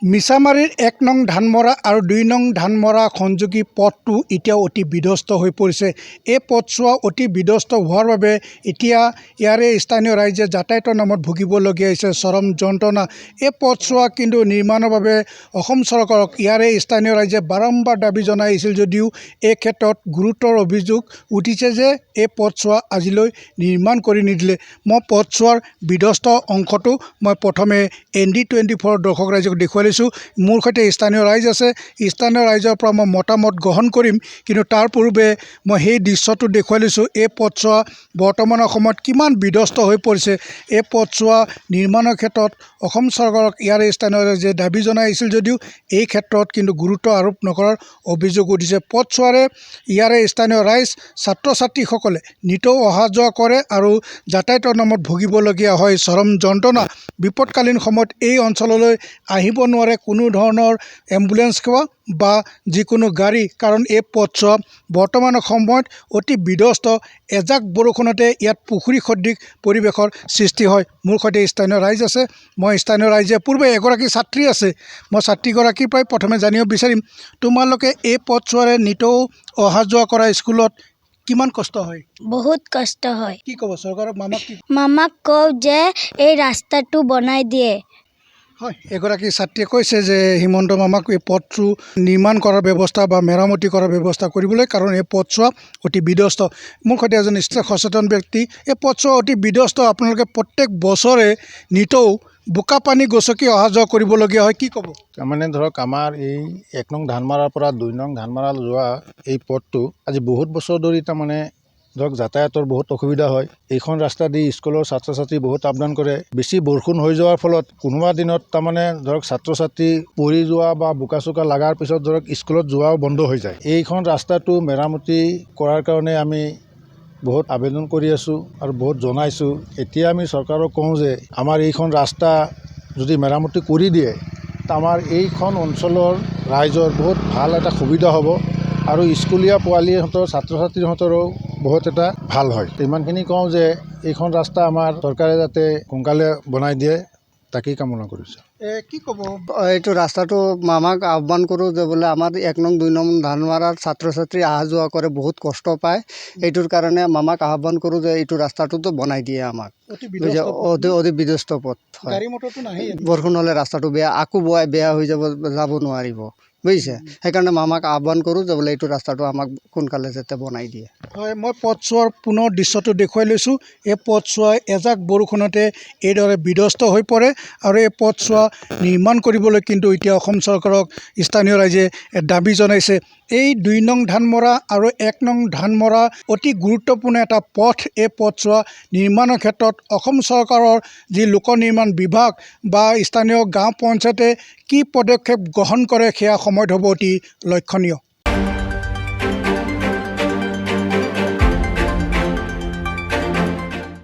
মিছামাৰীৰ ১ নং ধানমৰা আৰু ২ নং ধানমৰা সংযোগী পথটো এতিয়া অতি বিধ্বস্ত হৈ পৰিছে। এই পথছোৱা অতি বিধ্বস্ত হোৱাৰ বাবে এতিয়া ইয়াৰে স্থানীয় ৰাইজে যাতায়াতৰ নামত ভুগিবলগীয়া হৈছে চৰম যন্ত্ৰণা। এই পথছোৱা কিন্তু নিৰ্মাণৰ বাবে অসম চৰকাৰক ইয়াৰে স্থানীয় ৰাইজে বাৰম্বাৰ দাবী জনাই আহিছিল যদিও এই ক্ষেত্ৰত গুৰুতৰ অভিযোগ উঠিছে যে এই পথছোৱা আজিলৈ নিৰ্মাণ কৰি নিদিলে। মই পথছোৱাৰ বিধ্বস্ত অংশটো মই প্ৰথমে ND24 দৰ্শক ৰাইজক দেখুৱাই লৈছোঁ। মোৰ সৈতে স্থানীয় ৰাইজ আছে, স্থানীয় ৰাইজৰ পৰা মই মতামত গ্ৰহণ কৰিম, কিন্তু তাৰ পূৰ্বে মই সেই দৃশ্যটো দেখুৱাই লৈছোঁ। এই পথছোৱা বৰ্তমানৰ সময়ত কিমান বিধ্বস্ত হৈ পৰিছে। এই পথছোৱা নিৰ্মাণৰ ক্ষেত্ৰত অসম চৰকাৰক ইয়াৰে স্থানীয় ৰাইজে দাবী জনাই আহিছিল যদিও এই ক্ষেত্ৰত কিন্তু গুৰুত্ব আৰোপ নকৰাৰ অভিযোগ উঠিছে। পথছোৱাৰে ইয়াৰে স্থানীয় ৰাইজ ছাত্ৰ ছাত্ৰীসকলে নিতৌ অহা যোৱা কৰে আৰু যাতায়াতৰ নামত ভুগিবলগীয়া হয় চৰম যন্ত্ৰণা। বিপদকালীন সময়ত এই অঞ্চললৈ আহিব নোৱাৰে কোনো ধৰণৰ এম্বুলেঞ্চ সেৱা বা যিকোনো গাড়ী, কাৰণ এই পথছোৱা বৰ্তমানৰ সময়ত অতি বিধ্বস্ত। এজাক বৰষুণতে ইয়াত পুখুৰী সদৃশ পৰিৱেশৰ সৃষ্টি হয়। মোৰ সৈতে স্থানীয় ৰাইজ আছে, মই স্থানীয় ৰাইজে পূৰ্বে এগৰাকী ছাত্ৰী আছে, মই ছাত্ৰীগৰাকীৰ পৰাই প্ৰথমে জানিব বিচাৰিম, তোমালোকে এই পথছোৱাৰে নিতৌ অহা যোৱা কৰা স্কুলত কিমান কষ্ট হয়? বহুত কষ্ট হয়। কি ক'ব চৰকাৰক? মামাক কওঁ যে এই ৰাস্তাটো বনাই দিয়ে। হয়, এগৰাকী ছাত্ৰীয়ে কৈছে যে হিমন্ত মামাক এই পথটো নিৰ্মাণ কৰাৰ ব্যৱস্থা বা মেৰামতি কৰাৰ ব্যৱস্থা কৰিবলৈ, কাৰণ এই পথছোৱা অতি বিধ্বস্ত। মোৰ সৈতে এজন সচেতন ব্যক্তি, এই পথছোৱা অতি বিধ্বস্ত। আপোনালোকে প্ৰত্যেক বছৰে নিতৌ বোকা পানী গচকি অহা যোৱা কৰিবলগীয়া হয়, কি ক'ব? তাৰমানে ধৰক আমাৰ এই ১ নং ধানমৰাৰ পৰা ২ নং ধানমৰা যোৱা এই পথটো আজি বহুত বছৰ ধৰি তাৰমানে ধৰক যাতায়াতৰ বহুত অসুবিধা হয়। এইখন ৰাস্তা দি স্কুলৰ ছাত্ৰ ছাত্ৰী বহুত আপডাউন কৰে। বেছি বৰষুণ হৈ যোৱাৰ ফলত কোনোবা দিনত তাৰমানে ধৰক ছাত্ৰ ছাত্ৰী পৰি যোৱা বা বোকা চোকা লগাৰ পিছত ধৰক স্কুলত যোৱাও বন্ধ হৈ যায়। এইখন ৰাস্তাটো মেৰামতি কৰাৰ কাৰণে আমি বহুত আবেদন কৰি আছোঁ আৰু বহুত জনাইছোঁ। এতিয়া আমি চৰকাৰক কওঁ যে আমাৰ এইখন ৰাস্তা যদি মেৰামতি কৰি দিয়ে, আমাৰ এইখন অঞ্চলৰ ৰাইজৰ বহুত ভাল এটা সুবিধা হ'ব আৰু স্কুলীয়া পোৱালীহঁতৰ ছাত্ৰ ছাত্ৰীহঁতৰো বহুত এটা ভাল হয়। ইমানখিনি কওঁ যে এইখন ৰাস্তা আমাৰ চৰকাৰে যাতে সোনকালে বনাই দিয়ে, তাকেই কামনা কৰিছোঁ। কি ক'ব? এইটো ৰাস্তাটো মামাক আহ্বান কৰোঁ যে বোলে আমাৰ ১ নং ২ নং ধানমৰাৰ ছাত্ৰ ছাত্ৰী অহা যোৱা কৰে, বহুত কষ্ট পায়। এইটোৰ কাৰণে মামাক আহ্বান কৰোঁ যে এইটো ৰাস্তাটোতো বনাই দিয়ে আমাক। অতি বিধ্বস্ত পথ হয়, বৰষুণ হ'লে ৰাস্তাটো বেয়া, আকৌ বেয়া হৈ যাব নোৱাৰিব, বুজিছে? সেইকাৰণে মামাক আহ্বান কৰোঁ যে বোলে এইটো ৰাস্তাটো আমাক সোনকালে যাতে বনাই দিয়ে। হয়, মই পথছোৱাৰ পুনৰ দৃশ্যটো দেখুৱাই লৈছোঁ। এই পথছোৱাই এজাক বৰষুণতে এইদৰে বিধ্বস্ত হৈ পৰে আৰু এই পথছোৱা নিৰ্মাণ কৰিবলৈ কিন্তু এতিয়া অসম চৰকাৰক স্থানীয় ৰাইজে দাবী জনাইছে। এই ২ নং ধানমৰা আৰু ১ নং ধানমৰা অতি গুৰুত্বপূৰ্ণ এটা পথ। এই পথছোৱা নিৰ্মাণৰ ক্ষেত্ৰত অসম চৰকাৰৰ যি লোক নিৰ্মাণ বিভাগ বা স্থানীয় গাঁও পঞ্চায়তে কি পদক্ষেপ গ্ৰহণ কৰে সেয়া সময়ত হ'ব অতি লক্ষণীয়।